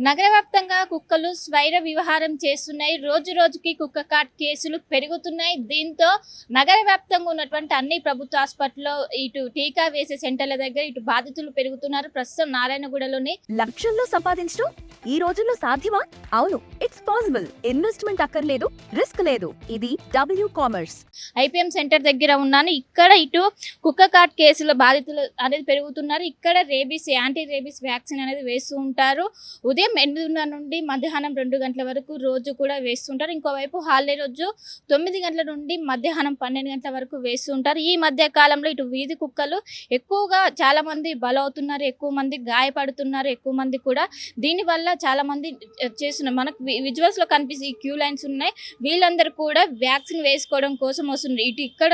నగర వ్యాప్తంగా కుక్కలు స్వైర విహారం చేస్తున్నాయి. రోజు రోజుకి కుక్క కాట్ కేసులు పెరుగుతున్నాయి. దీంతో నగర వ్యాప్తంగా ఉన్నటువంటి అన్ని ప్రభుత్వ హాస్పిటల్లో ఇటు టీకా వేసే సెంటర్ల దగ్గర ఇటు బాధితులు పెరుగుతున్నారు. ప్రస్తుతం నారాయణగూడలోని లక్షల్లో సంపాదించడం ఈ రోజుల్లో సాధ్యమా? అవును, ఇట్స్ పాసిబుల్. ఇన్వెస్ట్మెంట్ అక్కర్లేదు, రిస్క్ లేదు. ఇది డబ్ల్యూ కామర్స్. ఐపీఎం సెంటర్ దగ్గర ఉన్నాను. ఇక్కడ ఇటు కుక్క కాట్ కేసుల బాధితులు అనేది పెరుగుతున్నారు. ఇక్కడ రేబీస్ యాంటీ రేబీస్ వ్యాక్సిన్ అనేది వేస్తూ ఉంటారు. ఉదయం 8 నుండి మధ్యాహ్నం 2 గంటల వరకు రోజు కూడా వేస్తుంటారు. ఇంకోవైపు హాలిడే రోజు 9 గంటల నుండి మధ్యాహ్నం 12 గంటల వరకు వేస్తుంటారు. ఈ మధ్య కాలంలో ఇటు వీధి కుక్కలు ఎక్కువగా చాలా మంది బలవుతున్నారు, ఎక్కువ మంది గాయపడుతున్నారు, ఎక్కువ మంది కూడా దీనివల్ల చాలా మంది చేస్తున్నారు. మనకు విజువల్స్ లో కనిపిస్తే ఈ క్యూ లైన్స్ ఉన్నాయి. వీళ్ళందరూ కూడా వ్యాక్సిన్ వేసుకోవడం కోసం వస్తున్నారు. ఇటు ఇక్కడ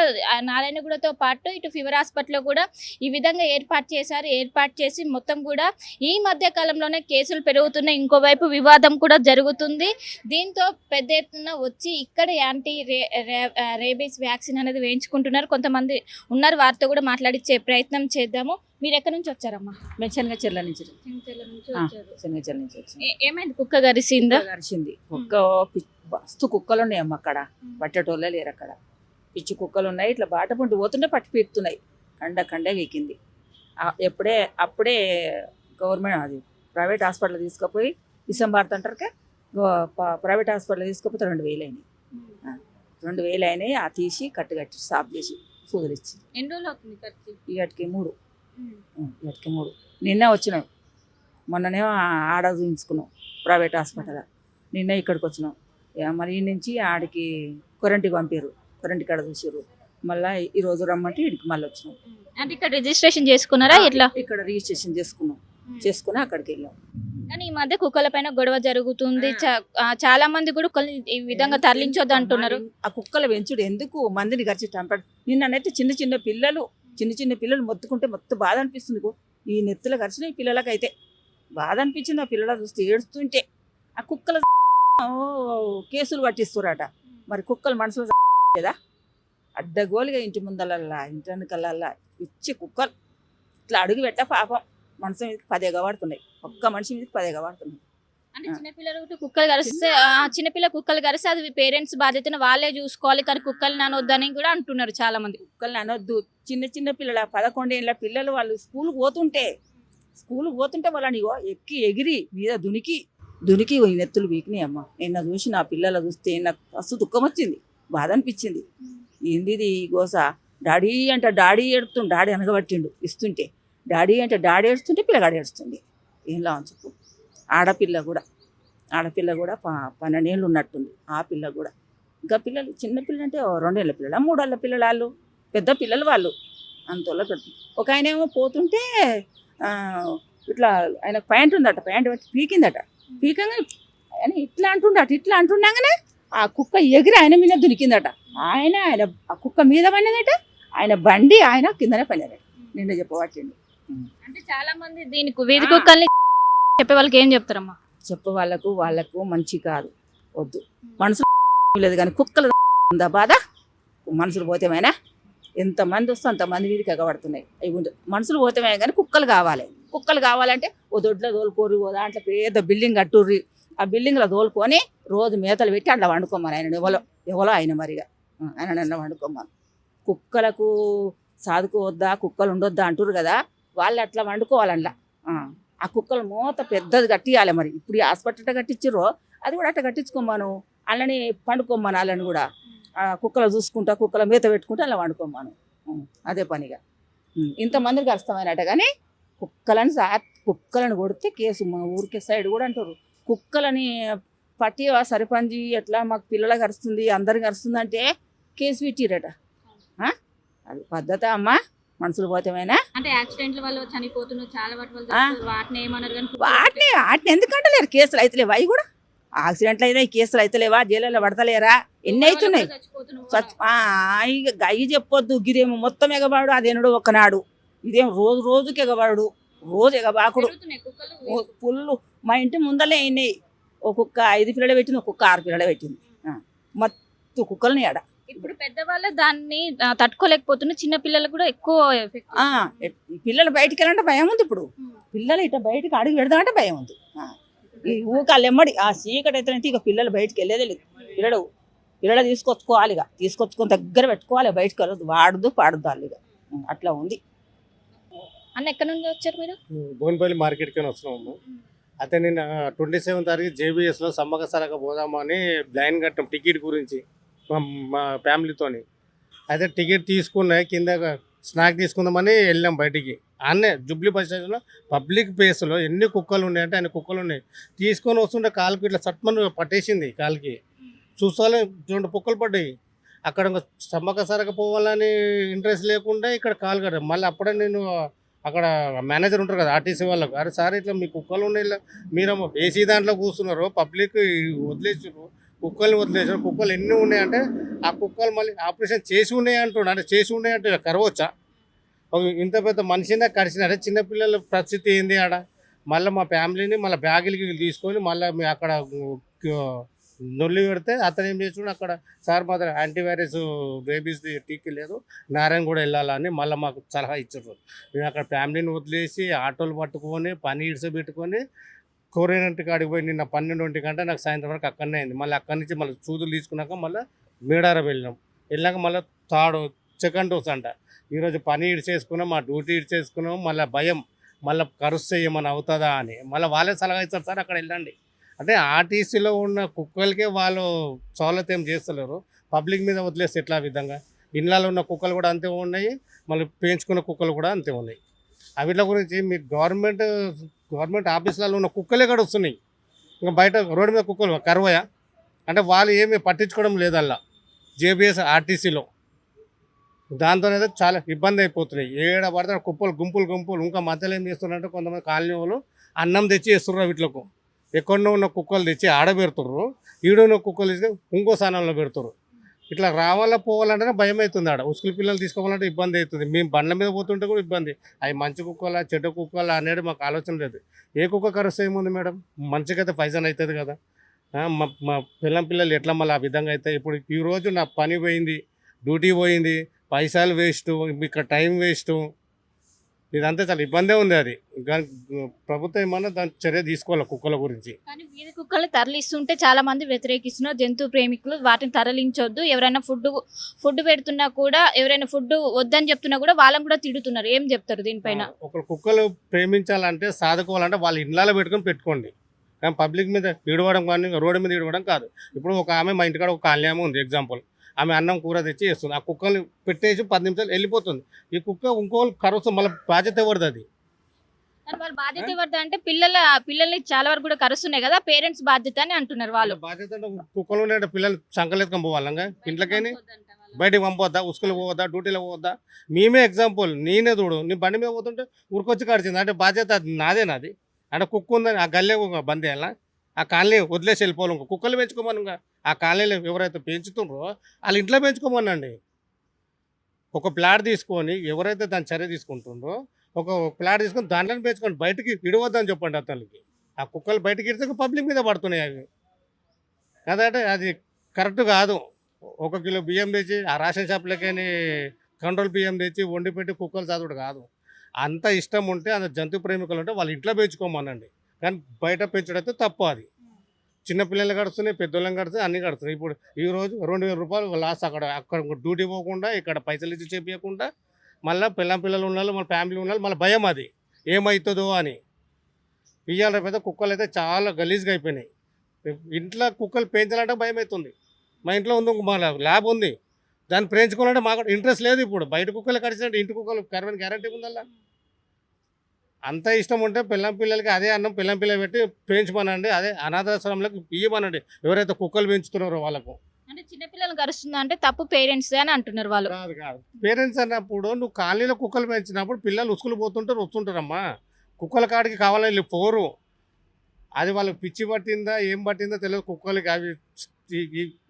నారాయణగూడతో పాటు ఇటు ఫీవర్ హాస్పిటల్లో కూడా ఈ విధంగా ఏర్పాటు చేశారు. ఏర్పాటు చేసి మొత్తం కూడా ఈ మధ్య కాలంలోనే కేసులు పెరుగుతున్నాయి. ఇంకోవైపు వివాదం కూడా జరుగుతుంది. దీంతో పెద్ద ఎత్తున వచ్చి ఇక్కడ యాంటీ రేబీస్ వ్యాక్సిన్ అనేది వేయించుకుంటున్నారు. కొంతమంది ఉన్నారు, వారితో కూడా మాట్లాడించే ప్రయత్నం చేద్దాము. మీరు ఎక్కడి నుంచి వచ్చారమ్మా? మేము శనగచెర్ల నుంచి వచ్చాం. ఏమైంది? కుక్క గరిసిందా? గరిచింది. కుక్క మస్తు కుక్కలు ఉన్నాయమ్మ అక్కడ, పట్టేటోళ్ళే లేరు అక్కడ. పిచ్చి కుక్కలు ఉన్నాయి. ఇట్లా బాట పండు పోతుంటే పట్టి పీకుతున్నాయి. కండ వీకింది. అప్పుడే గవర్నమెంట్ అది ప్రైవేట్ హాస్పిటల్ తీసుకుపోయి విషం భారతంటారుకే ప్రైవేట్ హాస్పిటల్ తీసుకుపోతే 2,000 అయినాయి. 2,000 అయినాయి. ఆ తీసి కట్టి సాఫ్ చేసి సూదులిచ్చి ఎన్ని రోజులు అవుతుంది? ఇవాటికి 3 నిన్న వచ్చినాం. మొన్ననేమో ఆడ చూపించుకున్నాం ప్రైవేట్ హాస్పిటల్. నిన్న ఇక్కడికి వచ్చినాం. మరి ఈ నుంచి ఆడికి కరెంట్కి పంపారు. కరెంట్ కాడ చూసారు. మళ్ళీ ఈరోజు రమ్మంటే ఇడికి మళ్ళీ వచ్చినాం. అంటే ఇక్కడ రిజిస్ట్రేషన్ చేసుకున్నారా? ఎట్లా? ఇక్కడ రిజిస్ట్రేషన్ చేసుకుని అక్కడికి వెళ్ళాం. కానీ ఈ మధ్య కుక్కల పైన గొడవ జరుగుతుంది. చాలా మంది కూడా కుక్కల్ని ఈ విధంగా తరలించొద్దు అంటున్నారు. ఆ కుక్కల పెంచుడు ఎందుకు మందిని గడిచి టంపడు. నిన్ననైతే చిన్న పిల్లలు మొత్తుకుంటే మొత్తం బాధ అనిపిస్తుంది. ఈ నెత్తులు గడిచిన ఈ పిల్లలకైతే బాధ అనిపించింది. ఆ పిల్లల చూస్తే ఏడుస్తుంటే ఆ కుక్కల కేసులు పట్టిస్తురట. మరి కుక్కలు మనసులో లేదా అడ్డగోలుగా ఇంటి ముందలల్లా ఇంటి వెనకలల్లా ఇచ్చి కుక్కలు ఇట్లా అడుగు పెట్ట పాపం మనసు మీదకి 10 ఎగబడుతున్నాయి. ఒక్క మనిషి మీదకి 10 ఎగబడుతున్నాయి. అంటే చిన్నపిల్లలు కుక్కలు కరిస్తే చిన్నపిల్ల కుక్కలు కరిస్తే అది పేరెంట్స్ బాధ్యతను వాళ్ళే చూసుకోవాలి. కానీ కుక్కల్ని అనొద్దని కూడా అంటున్నారు చాలా మంది. కుక్కల్ని అనొద్దు. చిన్న పిల్లల 11 ఏళ్ళ పిల్లలు వాళ్ళు స్కూల్కి పోతుంటే వాళ్ళని ఎక్కి ఎగిరి మీద దునికి ఈ నెత్తులు వీకినాయి అమ్మ. నిన్న చూసి నా పిల్లలు చూస్తే నాకు మస్తు దుఃఖం వచ్చింది, బాధ అనిపించింది. ఏంది ఈ గోస? డాడీ అంటే డాడీ ఏడుతుండు, డాడీ అనగబట్టిండు ఇస్తుంటే. డాడీ అంటే డాడీ ఏడుస్తుంటే పిల్లగాడు ఏడుస్తుంది. ఏం లాభం చెప్పు? ఆడపిల్ల కూడా 12 ఏళ్ళు ఉన్నట్టుంది. ఆ పిల్ల కూడా ఇంకా పిల్లలు చిన్నపిల్లలు అంటే 2 ఏళ్ళ పిల్లలు, 3 ఏళ్ళ పిల్లలు, వాళ్ళు పెద్ద పిల్లలు వాళ్ళు అంతలో పెడుతుంది. ఒక ఆయన ఏమో పోతుంటే ఇట్లా ఆయన ప్యాంట్ ఉందట, ప్యాంట్ పెట్టి పీకిందట. పీకంగా ఆయన ఇట్లా అంటుండగానే ఆ కుక్క ఎగిరి ఆయన మీద దునికిందట. ఆయన ఆ కుక్క మీద పడినదట. ఆయన బండి ఆయన కిందనే పడినదట. నిన్న చెప్పబట్టిండు. అంటే చాలా మంది దీనికి వీధి కుక్కల్ని చెప్పే వాళ్ళకి ఏం చెప్తారమ్మా? చెప్పే వాళ్ళకు మంచి కాదు, వద్దు. మనసులో లేదు కానీ కుక్కలు ఉందా బాధ? మనుషులు పోతేమైనా ఎంతమంది వస్తే అంతమంది వీధికి ఎగబడుతున్నాయి. అవి ఉంది మనుషులు పోతేమే కానీ కుక్కలు కావాలంటే ఓ దొడ్లో తోలుకోరు, ఓ దాంట్లో పెద్ద బిల్డింగ్ కట్టుర్రి. ఆ బిల్డింగ్లో తోలుకొని రోజు మేతలు పెట్టి అట్లా వండుకోమని ఆయన ఎవరో ఆయన మరిగా ఆయన నన్ను వండుకోమని. కుక్కలకు సాదుకోవద్దా, కుక్కలు ఉండొద్దా అంటారు కదా, వాళ్ళు అట్లా వండుకోవాలంట. ఆ కుక్కలు మూత పెద్దది కట్టియాలి. మరి ఇప్పుడు ఈ హాస్పిటల్ కట్టించారో అది కూడా అట్లా కట్టించుకోమాను. అలానే పండుకోమను. వాళ్ళని కూడా ఆ కుక్కలు చూసుకుంటా, కుక్కల మేత పెట్టుకుంటా అలా వండుకోమాను. అదే పనిగా ఇంతమందిని కలుస్తామన్నట. కానీ కుక్కలను కొడితే కేసు. మా ఊరికే సైడ్ కూడా అంటారు కుక్కలని పట్టి సరిపంచి ఎట్లా మాకు పిల్లలకు కరుస్తుంది, అందరికి కరుస్తుంది అంటే కేసు పెట్టిరట. అది పద్ధత అమ్మా? మనుషులు పోతేమైనా అంటే యాక్సిడెంట్ల వల్ల చనిపోతున్నారు చాలా వాటిని ఏమన్నారు? వాటిని ఎందుకంటే లేరు, కేసులు అయితలేవా? అవి కూడా యాక్సిడెంట్లు అయినాయి, కేసులు అయితలేవా? జైల్లో పడతలేరా? ఎన్ని అవుతున్నాయి? అవి చెప్పొద్దు. గిదేమో మొత్తం ఎగబాడు, అదేనడు ఒకనాడు. ఇదేం రోజుకి ఎగబాడు, రోజు ఎగబాకుడు పుల్లు. మా ఇంటి ముందలే అయినాయి. ఒక్కొక్క 5 పిల్లలు పెట్టింది, ఒక్కొక్క 6 పిల్లలు పెట్టింది. మత్తు కుక్కల్ని ఆడ. ఇప్పుడు పెద్దవాళ్ళు దాన్ని తట్టుకోలేకపోతున్నారు. చిన్న పిల్లలు కూడా ఎక్కువ పిల్లలు బయటికి వెళ్ళాలంటే భయం ఉంది. ఇప్పుడు పిల్లలు ఇట్లా బయటకు అడుగు పెడదామంటే భయం ఉంది. ఈ ఊకాలు ఎమ్మడి ఆ చీకటి అయితే ఇక పిల్లలు బయటికి వెళ్ళేదే లేదు. పిల్లలు తీసుకొచ్చుకోవాలి, ఇక తీసుకొచ్చుకొని దగ్గర పెట్టుకోవాలి, బయటకు వెళ్ళదు, వాడదు పాడదు వాళ్ళు ఇక అట్లా ఉంది. అన్న ఎక్కడి నుంచి వచ్చారు మీరు? బోన్పల్లి మార్కెట్కి వస్తున్నాము. అయితే నేను 27 తారీఖు జేబీఎస్లో సమ్మక సరక పోదామని లైన్ కట్టాం టికెట్ గురించి మా ఫ్యామిలీతోని. అయితే టికెట్ తీసుకున్నాయి, కింద స్నాక్ తీసుకుందామని వెళ్ళాం బయటికి. అన్నే జూబ్లీ బస్ స్టేషన్లో పబ్లిక్ ప్లేస్లో ఎన్ని కుక్కలు ఉన్నాయంటే అన్ని కుక్కలు ఉన్నాయి. తీసుకొని వస్తుంటే కాలుకి ఇట్లా చట్మని పట్టేసింది, కాలుకి చూసాలే 2 కుక్కలు పడ్డాయి. అక్కడ సమ్మక సరక పోవాలని ఇంట్రెస్ట్ లేకుండా ఇక్కడ కాలు కట్టారు. మళ్ళీ అప్పుడే నేను అక్కడ మేనేజర్ ఉంటారు కదా ఆర్టీసీ వాళ్ళకు, అరే సార్ ఇట్లా మీ కుక్కలు ఉన్నాయి, మీరేమో ఏసీ దాంట్లో కూర్చున్నారు, పబ్లిక్ వదిలేసారు, కుక్కల్ని వదిలేసారు, కుక్కలు ఎన్ని ఉన్నాయంటే ఆ కుక్కలు మళ్ళీ ఆపరేషన్ చేసి ఉన్నాయి అంటున్నాడు. అంటే చేసి ఉన్నాయంటే కరవచ్చా? ఇంత పెద్ద మనిషినే కరిచినారే, చిన్నపిల్లల పరిస్థితి ఏంది ఆడ? మళ్ళీ మా ఫ్యామిలీని మళ్ళీ బ్యాగులకి తీసుకొని మళ్ళీ అక్కడ నొల్లి పెడితే అతను ఏం చేస్తున్నాడు, అక్కడ సార్ మాత్రం యాంటీవైరస్ రేబీస్ టీకీ లేదు, నారాయణ కూడా వెళ్ళాలని మళ్ళీ మాకు సలహా ఇచ్చారు. మేము అక్కడ ఫ్యామిలీని వదిలేసి ఆటోలు పట్టుకొని పని ఇడిసబెట్టుకొని కోరేనంటి కాడికి పోయి నిన్న 12 గంట నాకు సాయంత్రం వరకు అక్కడనే అయింది. మళ్ళీ అక్కడి నుంచి మళ్ళీ చూదులు తీసుకున్నాక మళ్ళీ మేడారం వెళ్ళాక మళ్ళీ సెకండ్ డోస్ అంట. ఈరోజు పని ఇడిచేసుకున్నాం, మా డ్యూటీ ఇడిచేసుకున్నాం, మళ్ళీ భయం, మళ్ళీ కరుస్తే ఏమైనా అవుతుందా అని మళ్ళీ వాళ్ళే సలహా ఇస్తారు, సార్ అక్కడ వెళ్ళండి అంటే. ఆర్టీసీలో ఉన్న కుక్కలకే వాళ్ళు సౌలత ఏం చేస్తలేరు, పబ్లిక్ మీద వదిలేస్తే ఎట్లా విధంగా? ఇళ్ళలో ఉన్న కుక్కలు కూడా అంతే ఉన్నాయి, మళ్ళీ పెంచుకున్న కుక్కలు కూడా అంతే ఉన్నాయి. అవిట్ల గురించి మీ గవర్నమెంట్ ఆఫీసులలో ఉన్న కుక్కలే కూడా వస్తున్నాయి, ఇంకా బయట రోడ్డు మీద కుక్కలు కరువయా అంటే వాళ్ళు ఏమీ పట్టించుకోవడం లేదల్లా జేబీఎస్ ఆర్టీసీలో. దాంతోనైతే చాలా ఇబ్బంది అయిపోతున్నాయి. ఏడ పడితే కుప్పలు గుంపులు. ఇంకా మధ్యలో ఏం చేస్తున్నారంటే కొంతమంది కాలనీ వాళ్ళు అన్నం తెచ్చి వేస్తున్నారు వీటిలకు. ఎక్కడో ఉన్న కుక్కలు తెచ్చి ఆడబెడుతుర్రు, ఈడున్న కుక్కలు తెచ్చి ఇంకో స్థానంలో పెడుతుర్రు. ఇట్లా పోవాలంటేనే భయం అవుతుంది. ఆడ ఉసుకుల పిల్లలు తీసుకోవాలంటే ఇబ్బంది అవుతుంది. మేము బండ్ల మీద పోతుంటే కూడా ఇబ్బంది. అవి మంచి కుక్కలా చెడ్డ కుక్కలా అనేది మాకు ఆలోచన లేదు. ఏ కుక్క కరుస్తే ఏముంది మేడం, మంచిగైతే పైసన్ అవుతుంది కదా. మా పిల్లలు ఎట్లా మళ్ళీ ఆ విధంగా అయితే ఇప్పుడు ఈరోజు నా పని పోయింది, డ్యూటీ పోయింది, పైసలు వేస్ట్, ఇక్కడ టైం వేస్ట్, ఇదంతా చాలా ఇబ్బందే ఉంది. అది ప్రభుత్వం ఏమన్నా దాని చర్య తీసుకోవాలి కుక్కల గురించి. కానీ వీధి కుక్కల్ని తరలిస్తుంటే చాలా మంది వ్యతిరేకిస్తున్నారు, జంతు ప్రేమికులు వాటిని తరలించొద్దు, ఎవరైనా ఫుడ్ పెడుతున్నా కూడా, ఎవరైనా ఫుడ్ వద్దని చెప్తున్నా కూడా వాళ్ళని కూడా తిడుతున్నారు. ఏం చెప్తారు దీనిపైన? ఒక కుక్కలు ప్రేమించాలంటే సాదుకోవాలంటే వాళ్ళ ఇళ్ళలో పెట్టుకోండి, కానీ పబ్లిక్ మీద ఈడవడం కానీ రోడ్డు మీద ఈడవడం కాదు. ఇప్పుడు ఒక ఆమె మా ఇంటికాడ ఒక కాలనీ ఉంది ఎగ్జాంపుల్, ఆమె అన్నం కూర తెచ్చి వేస్తుంది, ఆ కుక్కల్ని పెట్టేసి 10 నిమిషాలు వెళ్ళిపోతుంది. ఈ కుక్క ఇంకోళ్ళు కరుస్తుంది, మళ్ళీ బాధ్యత ఎవరిది అది? వాళ్ళ బాధ్యత ఎవరిది అంటే పిల్లల్ని చాలా వరకు కూడా కరుస్తున్నాయి కదా, పేరెంట్స్ బాధ్యత అని అంటున్నారు వాళ్ళు. బాధ్యత అంటే కుక్కలు ఉన్నాయంటే పిల్లలు సంకలెత్తుకొని పోవాలంగా ఇంట్లోకైనా బయటకు పంపొద్దా, ఉసుకులు పోవద్దా, డ్యూటీలో పోవద్దా? మేమే ఎగ్జాంపుల్, నేనే చూడు, నీ బండి మీద పోతుంటే ఉరికొచ్చి కడిచింది అంటే బాధ్యత అది నాదేనాది? అంటే కుక్క ఉందని ఆ గల్లే బంద్ చేయాలా? ఆ కాలనీ వదిలేసి వెళ్ళిపోవాలి. ఇంకా కుక్కలు పెంచుకోమని, ఇంకా ఆ కాలనీలో ఎవరైతే పెంచుతుండ్రో వాళ్ళ ఇంట్లో పెంచుకోమనండి. ఒక ప్లాట్ తీసుకొని ఎవరైతే దాని చర్య తీసుకుంటుండ్రో ఒక ప్లాట్ తీసుకొని దాంట్లోనే పెంచుకోండి, బయటికి ఇడవద్దని చెప్పండి అతనికి. ఆ కుక్కలు బయటకి ఇడితే పబ్లిక్ మీద పడుతున్నాయి అవి కదంటే అది కరెక్ట్ కాదు. 1 కిలో బియ్యం తెచ్చి ఆ రేషన్ షాప్లకని కంట్రోల్ బియ్యం తెచ్చి వండి పెట్టి కుక్కలు చదువుడు కాదు. అంత ఇష్టం ఉంటే అంత జంతు ప్రేమికులు ఉంటే వాళ్ళ ఇంట్లో పెంచుకోమనండి, కానీ బయట పెంచడైతే తప్పు. అది చిన్నపిల్లలు కడుస్తున్నాయి, పెద్దోళ్ళని కడుతున్నాయి, అన్నీ కడుతున్నాయి. ఇప్పుడు ఈరోజు 2000 రూపాయలు లాస్. అక్కడ డ్యూటీ పోకుండా ఇక్కడ పైసలు ఇచ్చి చేపించకుండా మళ్ళీ పిల్లలు ఉండాలి, మళ్ళీ ఫ్యామిలీ ఉండాలి, మళ్ళీ భయం అది ఏమవుతుందో అని. ఇవాళ పెద్ద కుక్కలు అయితే చాలా గలీజ్గా అయిపోయినాయి. ఇంట్లో కుక్కలు పెంచాలంటే భయం అవుతుంది. మా ఇంట్లో ఉంది మా ల్యాబ్ ఉంది, దాన్ని పెంచుకోవాలంటే మాకు ఇంట్రెస్ట్ లేదు. ఇప్పుడు బయట కుక్కలు కడిచినట్టు ఇంటి కుక్కలు కరవని గ్యారంటీ ఉందల్లా. అంత ఇష్టం ఉంటే పిల్లలకి అదే అన్నం పిల్లలు పెట్టి పెంచమనండి, అదే అనాథాశ్రమంలోకి ఇవ్వమనండి ఎవరైతే కుక్కలు పెంచుతున్నారో వాళ్ళకు. అంటే చిన్నపిల్లలు కరుస్తుందా అంటే తప్పు పేరెంట్స్ అని అంటున్నారు వాళ్ళు. కాదు పేరెంట్స్ అన్నప్పుడు నువ్వు కాలనీలో కుక్కలు పెంచినప్పుడు పిల్లలు ఉసుకులు పోతుంటారు, వస్తుంటారమ్మా. కుక్కల కాడికి కావాలని పోరు, అది వాళ్ళకి పిచ్చి పట్టిందా ఏం పట్టిందో తెలియదు కుక్కలకి. అవి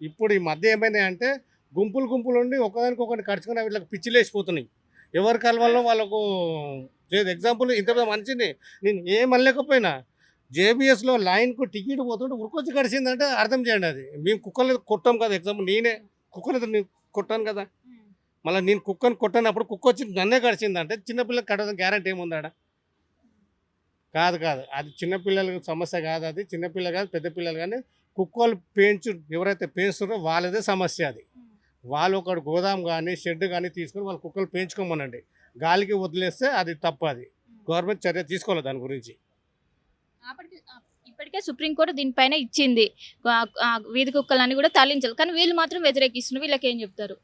ఇప్పుడు ఈ మధ్య ఏమైనాయంటే గుంపులు ఉండి ఒకదానికి కడుచుకుని వీళ్ళకి పిచ్చి లేచిపోతున్నాయి. ఎవరి కలవల్లో వాళ్ళకు లేదు. ఎగ్జాంపుల్ ఇంత పెద్ద మనిషిని నేను ఏమనలేకపోయినా జేబీఎస్లో లైన్కు టికెట్ పోతుంటే ఉరికొచ్చి కడిచిందంటే అర్థం చేయండి. అది మేము కుక్కలు కొట్టాం కదా, ఎగ్జాంపుల్ నేనే కుక్కలు నేను కొట్టాను కదా, మళ్ళీ నేను కుక్కను కొట్టానప్పుడు కుక్క వచ్చి నన్నే కడిచిందంటే చిన్నపిల్లకి కట్టడం గ్యారంటీ ఏముందాడ? కాదు కాదు, అది చిన్నపిల్లల సమస్య కాదు, అది చిన్నపిల్లలు కాదు పెద్ద పిల్లలు కానీ కుక్కలు ఎవరైతే పెంచుతారో వాళ్ళదే సమస్య అది. వాళ్ళు ఒక గోదాం కానీ షెడ్ కానీ తీసుకొని వాళ్ళు కుక్కలు పెంచుకోమనండి. గాలికి వదిలేస్తే అది తప్పు, అది గవర్నమెంట్ చర్య తీసుకోవాలి దాని గురించి. ఇప్పటికే సుప్రీంకోర్టు దీనిపైన ఇచ్చింది, వీధి కుక్కలని కూడా తరలించాలి, కానీ వీళ్ళు మాత్రం వ్యతిరేకిస్తున్నారు. వీళ్ళకి ఏం చెప్తారు?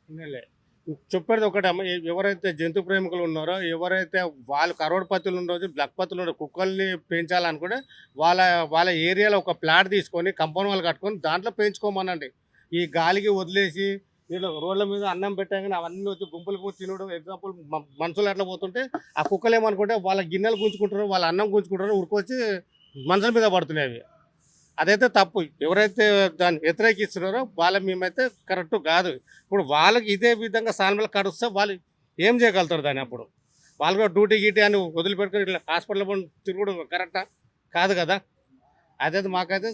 చెప్పేది ఒకటే అమ్మ, ఎవరైతే జంతు ప్రేమికులు ఉన్నారో, ఎవరైతే వాళ్ళు కరోడ్పతులు ఉన్నారో, లక్పతులు ఉన్నారో, కుక్కల్ని పెంచాలనుకుంటే వాళ్ళ వాళ్ళ ఏరియాలో ఒక ప్లాట్ తీసుకొని కంపౌండ్ వాళ్ళు కట్టుకొని దాంట్లో పెంచుకోమనండి. ఈ గాలికి వదిలేసి వీళ్ళు రోడ్ల మీద అన్నం పెట్టాగానే అవన్నీ వచ్చి గుంపులు తినడం. ఎగ్జాంపుల్ మనుషులు ఎట్లా పోతుంటే ఆ కుక్కలు ఏమనుకుంటే వాళ్ళ గిన్నెలు గుంజుకుంటారో, వాళ్ళ అన్నం గుంజుకుంటారో, ఉరికొచ్చి మనుషుల మీద పడుతున్నాయి అవి. అదైతే తప్పు. ఎవరైతే దాన్ని వ్యతిరేకిస్తున్నారో వాళ్ళ మేమైతే కరెక్ట్ కాదు. ఇప్పుడు వాళ్ళకి ఇదే విధంగా సానుభూతి కడుస్తే వాళ్ళు ఏం చేయగలుగుతారు దాన్ని? అప్పుడు వాళ్ళు కూడా డ్యూటీ గీటీ అని వదిలిపెట్టుకుని ఇట్లా హాస్పిటల్ తిరుగుడు కరెక్టా కాదు కదా. అదైతే మాకైతే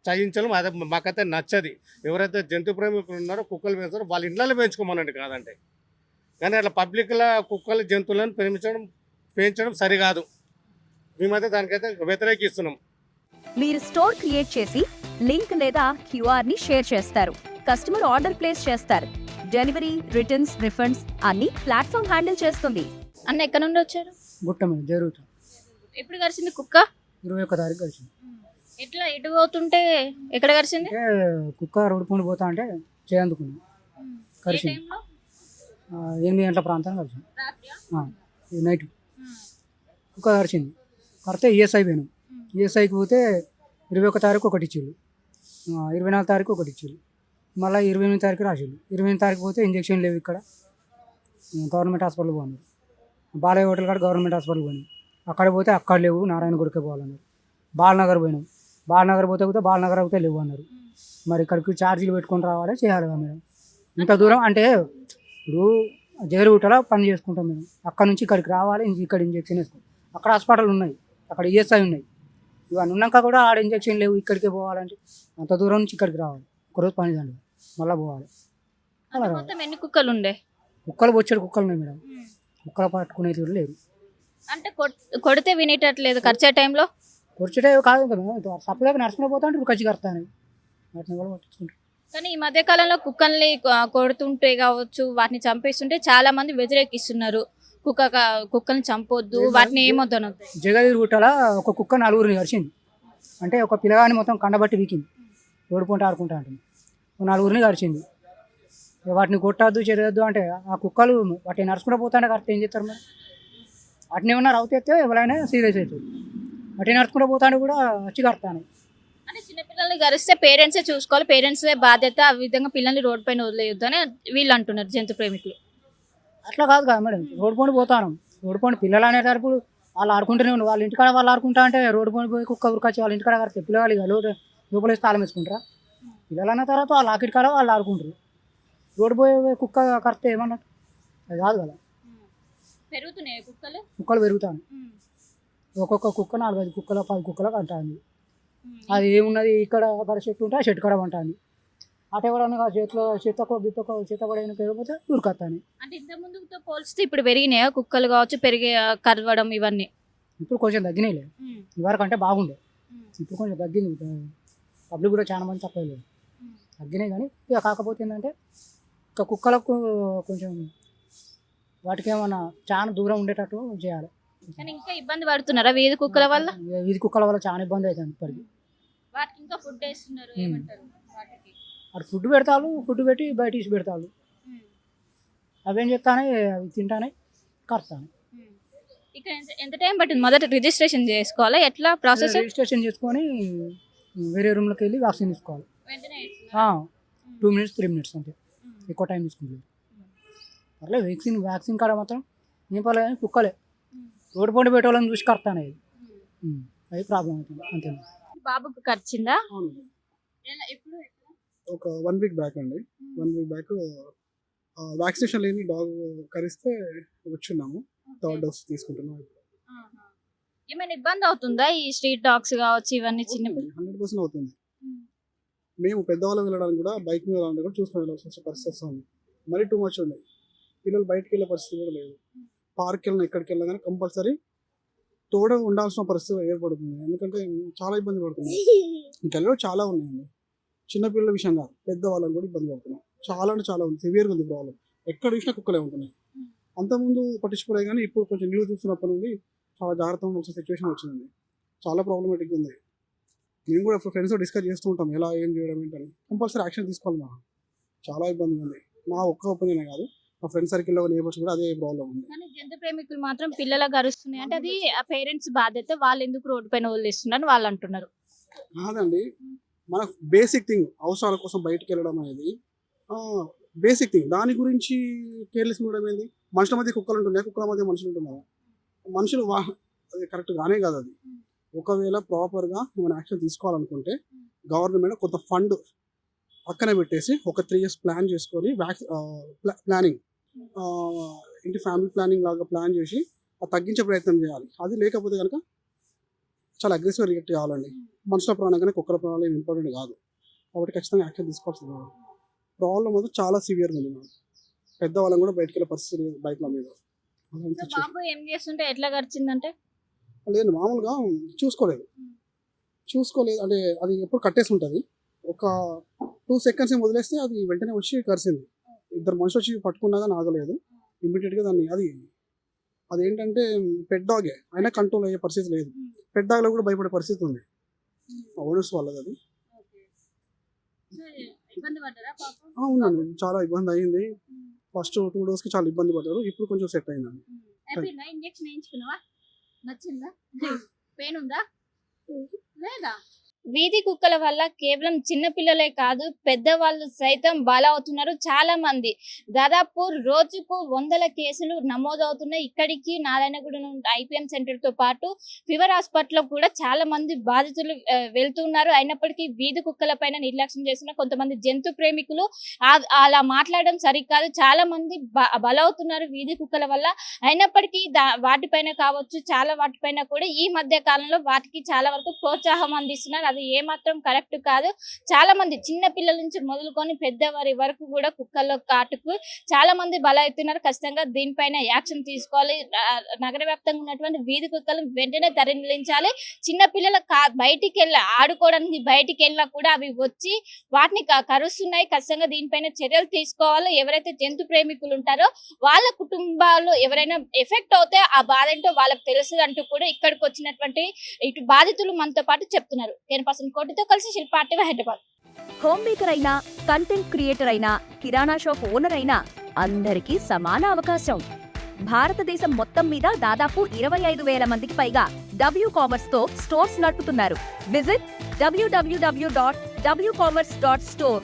చయించడం, అదే మాకైతే నచ్చది. ఎవరైతే జంతు ప్రేమికులు ఉన్నారో కుక్కలు పెంచుతారో వాళ్ళ ఇళ్ళలో పెంచుకోమనండి, కాదంటే. కానీ అట్లా పబ్లిక్లో కుక్కలు జంతువులను పెంచడం సరికాదు. మేమైతే దానికైతే వ్యతిరేకిస్తున్నాం. మీరు స్టోర్ క్రియేట్ చేసి లింక్ లేదా క్యూఆర్ ని షేర్ చేస్తారు. కస్టమర్ ఆర్డర్ ప్లేస్ చేస్తారు. డెలివరీ, రిటర్న్స్, రిఫండ్స్ అన్ని ప్లాట్ఫామ్ హ్యాండిల్ చేస్తుంది. అన్న ఎక్కడ నుండి వచ్చారు? గుట్ట మీద జరుగుతుంది. ఎప్పుడు కరిచింది కుక్క? 21 తారీఖు కలిసింది. ఎట్లా ఎటు పోతుంటే ఎక్కడ కరిచింది? అంటే కుక్క రోడ్డు పండు పోతా అంటే చేయందుకున్నాం, కలిసింది. 8 గంటల ప్రాంతం కలిసింది. నైట్ కుక్క కరిచింది. కరితే ఈఎస్ఐ పోయినాం. ఈఎస్ఐకి పోతే 21 తారీఖు ఒకటి ఇచ్చిళ్ళు, 24 తారీఖు ఒకటి ఇచ్చిళ్ళు, మళ్ళీ 28 తారీఖు రాసిళ్ళు. 28 తారీఖు పోతే ఇంజక్షన్ లేవు ఇక్కడ, గవర్నమెంట్ హాస్పిటల్ పోయినారు. బాలయ్య హోటల్ కాడ గవర్నమెంట్ హాస్పిటల్ పోయినాం. అక్కడ పోతే అక్కడ లేవు, నారాయణ గుడికే పోవాలన్నారు. బాలనగర్ పోయినాం. బాలనగర్ పోతే బాలనగర్ అయితే లేవు అన్నారు. మరి ఇక్కడికి ఛార్జీలు పెట్టుకొని రావాలి, చేయాలి కదా మేడం. ఇంత దూరం అంటే ఇప్పుడు జేరుగుట్టలో పని చేసుకుంటాం మేము, అక్కడ నుంచి ఇక్కడికి రావాలి, ఇక్కడ ఇంజక్షన్ వేసుకోవాలి. అక్కడ హాస్పిటల్ ఉన్నాయి, అక్కడ ఈఎస్ఐ ఉన్నాయి. ఇవన్నీ ఉన్నాక కూడా ఆడ ఇంజక్షన్ లేవు, ఇక్కడికే పోవాలంటే అంత దూరం నుంచి ఇక్కడికి రావాలి. ఒకరోజు పని దండి, మళ్ళీ పోవాలి. అలా రావాలి. మొత్తం ఎన్ని కుక్కలు ఉండే? కుక్కలు బొచ్చాడు కుక్కలు ఉన్నాయి మేడం. కుక్కలు పట్టుకునేది కూడా లేదు. అంటే కొడితే వినేటట్లేదు ఖర్చే టైంలో? కూర్చుంటే కాదు కదా, సప్లై నడుచుకుని పోతా అంటే ఖర్చు కడతాను, వాటిని కూడా పట్టించుకుంటారు. కానీ ఈ మధ్య కాలంలో కుక్కల్ని కొడుతుంటే కావచ్చు, వాటిని చంపేస్తుంటే చాలా మంది వ్యతిరేకిస్తున్నారు. కుక్కల్ని చంపొద్దు, వాటిని ఏమొద్దు అనొద్దు. జగదీరుగుట్టల ఒక కుక్క 4గురిని కరిచింది. అంటే ఒక పిల్లగాని మొత్తం కండబట్టి వీకింది, రోడ్డు పంట ఆడుకుంటా ఉంటుంది. 4గురిని కరిచింది. వాటిని కొట్టద్దు, చేయొద్దు అంటే ఆ కుక్కలు వాటిని నడుచుకుంటూ పోతాంటే కరెక్ట్ ఏం చేస్తారు మరి? వాటిని ఏమన్నా రౌతెత్తే ఎవరైనా సీరియస్ అవుతుంది. వాటిని నడుచుకుంటూ పోతాంటే కూడా వచ్చి కడతాను. అంటే చిన్నపిల్లల్ని గరిస్తే పేరెంట్సే చూసుకోవాలి, పేరెంట్సే బాధ్యత. ఆ విధంగా పిల్లల్ని రోడ్డు పైన వదిలేయొద్దు అని వీళ్ళు అంటున్నారు జంతు ప్రేమికులు. అట్లా కాదు కదా మేడం, రోడ్డు పండు పోతాను. రోడ్డు పండు పిల్లలు అనేసరికి వాళ్ళు ఆడుకుంటూనే ఉన్నారు. వాళ్ళ ఇంటికాడ వాళ్ళు ఆడుకుంటా అంటే రోడ్డు పండు పోయి కుక్క ఉరికొచ్చి వాళ్ళ ఇంటికాడ కడితే పిల్లలు ఇక లోపల తాళం వేసుకుంటారా? పిల్లలు అన్న తర్వాత వాళ్ళ ఆకిటి కాడ వాళ్ళు ఆడుకుంటారు. రోడ్డు పోయి కుక్క కడితే ఏమన్నట్టు? అది కాదు కదా. పెరుగుతున్నాయి కుక్కలు పెరుగుతాను. ఒక్కొక్క కుక్క 4-5 కుక్కల 10 కుక్కల కంటాను. అది ఏమున్నది, ఇక్కడ అక్కడ చెట్టు ఉంటే ఆ చెట్టు కడ ఉంటుంది. అటు ఎవరన్నా చేతిలో చేత పడైన పెరిగిపోతే ఉరికొస్తాను. అంటే ఇంత ముందుతో పోల్చితే ఇప్పుడు పెరిగినాయా కుక్కలు కావచ్చు, కరవడం ఇవన్నీ? ఇప్పుడు కొంచెం తగ్గినాయిలే, ఇవరకు అంటే బాగుండే. ఇప్పుడు కొంచెం తగ్గింది. పబ్లిక్ కూడా చాలా మంది తక్కువ లేదు, తగ్గినాయి. కానీ ఇక కాకపోతే ఏంటంటే ఇక కుక్కలకు కొంచెం వాటికి ఏమన్నా చాలా దూరం ఉండేటట్టు చేయాలి. కానీ ఇంకా ఇబ్బంది పడుతున్నారా వీధి కుక్కల వల్ల? వీధి కుక్కల వల్ల చాలా ఇబ్బంది అవుతుంది. ఇప్పటికి వాటికి ఇంకా ఫుడ్ వేస్తున్నారు, ఏమంటారు వాటికి? అటు ఫుడ్ పెడతాను, ఫుడ్ పెట్టి బయట తీసి పెడతాను. అవేం చెప్తానే, అవి తింటానే కడతాను. ఇక ఎంత టైం పట్టింది? మొదట రిజిస్ట్రేషన్ చేసుకోవాలా, ఎట్లా ప్రాసెస్? రిజిస్ట్రేషన్ చేసుకొని వేరే రూమ్లోకి వెళ్ళి వ్యాక్సిన్ తీసుకోవాలి. 2 minutes 3 minutes అంటే ఎక్కువ టైం తీసుకుంటుంది. పర్లేదు, వ్యాక్సిన్ కాడ మాత్రం ఏం పర్లేదు. కానీ కుక్కలే రోడ్డు పండు పెట్టాలని చూసి కడతాను, అది ప్రాబ్లం అవుతుంది అంతే. బాబుకు ఖర్చిందా? ఒక 1 week బ్యాక్ అండి. 1 week బ్యాక్ వ్యాక్సినేషన్ లేని డాగ్ కరిస్తే వచ్చున్నాము. 3rd డోస్ తీసుకుంటున్నాం. ఏమైనా ఇబ్బంది అవుతుందా ఈ స్ట్రీట్ డాగ్స్ కావచ్చు ఇవన్నీ? చిన్న 100% అవుతుంది. మేము పెద్దవాళ్ళం వెళ్ళడానికి కూడా బైక్ మీద వెళ్ళడానికి కూడా చూసుకుని వెళ్ళాల్సిన పరిస్థితి వస్తుంది. మరీ టూ మచ్ ఉంది. పిల్లలు బయటకు వెళ్ళే పరిస్థితి కూడా లేదు. పార్క్ వెళ్ళినా ఎక్కడికి వెళ్ళినా కానీ కంపల్సరీ తోడ ఉండాల్సిన పరిస్థితి ఏర్పడుతుంది. ఎందుకంటే చాలా ఇబ్బంది పడుతుంది. ఇంకెల్లో చాలా ఉన్నాయండి. చిన్నపిల్లల విషయం కాదు, పెద్దవాళ్ళని కూడా ఇబ్బంది పడుతున్నాం. చాలా అంటే చాలా ఉంది, సివియర్గా ఉంది ప్రాబ్లం. ఎక్కడ చూసినా కుక్కలే ఉంటున్నాయి. అంతకుముందు పట్టించుకోలేదు కానీ ఇప్పుడు కొంచెం న్యూస్ చూస్తున్నప్పటి నుండి చాలా జాగ్రత్తగా ఉండాల్సిన సిచ్యువేషన్ వచ్చిందండి. చాలా ప్రాబ్లమేటిక్ ఉంది. మేము కూడా ఫ్రెండ్స్తో డిస్కస్ చేస్తూ ఉంటాం ఎలా ఏం చేయడం ఏంటని. కంపల్సరీ యాక్షన్ తీసుకోవాలి మనం. చాలా ఇబ్బంది ఉంది. నా ఒక్క ఒపీనియనే కాదు, మా ఫ్రెండ్ సర్కిల్లో నేబర్స్ కూడా అదే ప్రాబ్లం ఉంది. కానీ జంతు ప్రేమికులు మాత్రం పిల్లలకు అరుస్తున్నాయి అంటే అది ఆ పేరెంట్స్ బాధ్యత. వాళ్ళు ఎందుకు రోడ్డు పైన వదిలేస్తున్నారు వాళ్ళు అంటున్నారు. కాదండి, మన బేసిక్ థింగ్ అవసరాల కోసం బయటికి వెళ్ళడం అనేది బేసిక్ థింగ్. దాని గురించి కేర్లెస్ ఉండడం ఏంది? మనుషుల మధ్య కుక్కలు ఉంటున్నాయి, కుక్కల మధ్య మనుషులు ఉంటున్నారు. మనుషులు అది కరెక్ట్ గానే కాదు. అది ఒకవేళ ప్రాపర్గా ఏమైనా యాక్షన్ తీసుకోవాలనుకుంటే గవర్నమెంట్ కొంత ఫండ్ పక్కన పెట్టేసి ఒక 3 years ప్లాన్ చేసుకొని ప్లానింగ్ ఇంటి ఫ్యామిలీ ప్లానింగ్ లాగా ప్లాన్ చేసి అది తగ్గించే ప్రయత్నం చేయాలి. అది లేకపోతే కనుక చాలా అగ్రెసివ్గా రియాక్ట్ కావాలండి. మనుషుల ప్రాణం కానీ కుక్కల ప్రాణాలు ఏమి ఇంపార్టెంట్ కాదు. కాబట్టి ఖచ్చితంగా యాక్షన్ తీసుకోవాల్సింది. ప్రాబ్లం అయితే చాలా సివియర్గా ఉంది. మనం పెద్దవాళ్ళం కూడా బయటకు వెళ్ళే పరిస్థితి లేదు బైక్ల మీద. సో బాబు ఏం చేస్తుంటే ఎట్లా గడిచిందంటే లేదు, మామూలుగా చూసుకోలేదు అంటే అది ఎప్పుడు కట్టేసి ఉంటుంది. ఒక 2 seconds ఏం వదిలేస్తే అది వెంటనే వచ్చి కరిసింది. 2 మనుషులు వచ్చి పట్టుకున్నా కానీ ఆగలేదు. ఇమ్మీడియట్గా దాన్ని అదేంటంటే పెట్ డాగే అయినా కంట్రోల్ అయ్యే పరిస్థితి లేదు. పెట్ డాగ్లో కూడా భయపడే పరిస్థితి ఉంది. ఓనర్స్ వాళ్ళది అది. అవునండి, చాలా ఇబ్బంది అయింది. ఫస్ట్ 2 days చాలా ఇబ్బంది పడ్డారు. ఇప్పుడు కొంచెం సెట్ అయిందండి. ఇంజెక్షన్ వేయించుకున్నావా? నచ్చిందా? పెయిన్ ఉందా లేదా? వీధి కుక్కల వల్ల కేవలం చిన్న పిల్లలే కాదు పెద్దవాళ్ళు సైతం బలవుతున్నారు. చాలా మంది దాదాపు రోజుకు 100 కేసులు నమోదవుతున్నాయి. ఇక్కడికి నారాయణగూడ IPM సెంటర్ తో పాటు ఫీవర్ హాస్పిటల్ కూడా చాలా మంది బాధితులు వెళ్తున్నారు. అయినప్పటికీ వీధి కుక్కల పైన నిర్లక్ష్యం చేస్తున్న కొంతమంది జంతు ప్రేమికులు అలా మాట్లాడడం సరికాదు. చాలా మంది బలవుతున్నారు వీధి కుక్కల వల్ల. అయినప్పటికీ వాటిపైన కావచ్చు, చాలా వాటిపైన కూడా ఈ మధ్య కాలంలో వాటికి చాలా వరకు ప్రోత్సాహం అందిస్తున్నారు. అది ఏమాత్రం కరెక్ట్ కాదు. చాలా మంది చిన్న పిల్లల నుంచి మొదలుకొని పెద్దవారి వరకు కూడా కుక్కల్లో కాటుకు చాలా మంది బలవుతున్నారు. ఖచ్చితంగా దీనిపైన యాక్షన్ తీసుకోవాలి. నగర వ్యాప్తంగా ఉన్నటువంటి వీధి కుక్కలను వెంటనే తరలించాలి. చిన్న పిల్లల బయటికి ఆడుకోవడానికి బయటికి వెళ్ళినా కూడా అవి వచ్చి వాటిని కరుస్తున్నాయి. ఖచ్చితంగా దీనిపైన చర్యలు తీసుకోవాలి. ఎవరైతే జంతు ప్రేమికులు ఉంటారో వాళ్ళ కుటుంబాల్లో ఎవరైనా ఎఫెక్ట్ అవుతే ఆ బాధ ఏంటో వాళ్ళకి తెలుసు అంటూ కూడా ఇక్కడికి వచ్చినటువంటి ఇటు బాధితులు మనతో పాటు చెప్తున్నారు. కోటితో కలిసి శిల్ప ఆర్టీవీ హైదరాబాద్. హోమ్ మేకర్ అయినా, కంటెంట్ క్రియేటర్ అయినా, కిరాణా షాప్ ఓనర్ అయినా అందరికీ సమాన అవకాశం. భారతదేశం మొత్తం మీద దాదాపు 25,000 మందికి పైగా WCommerce తో స్టోర్స్ నడుపుతున్నారు. Visit www.wcommerce.store.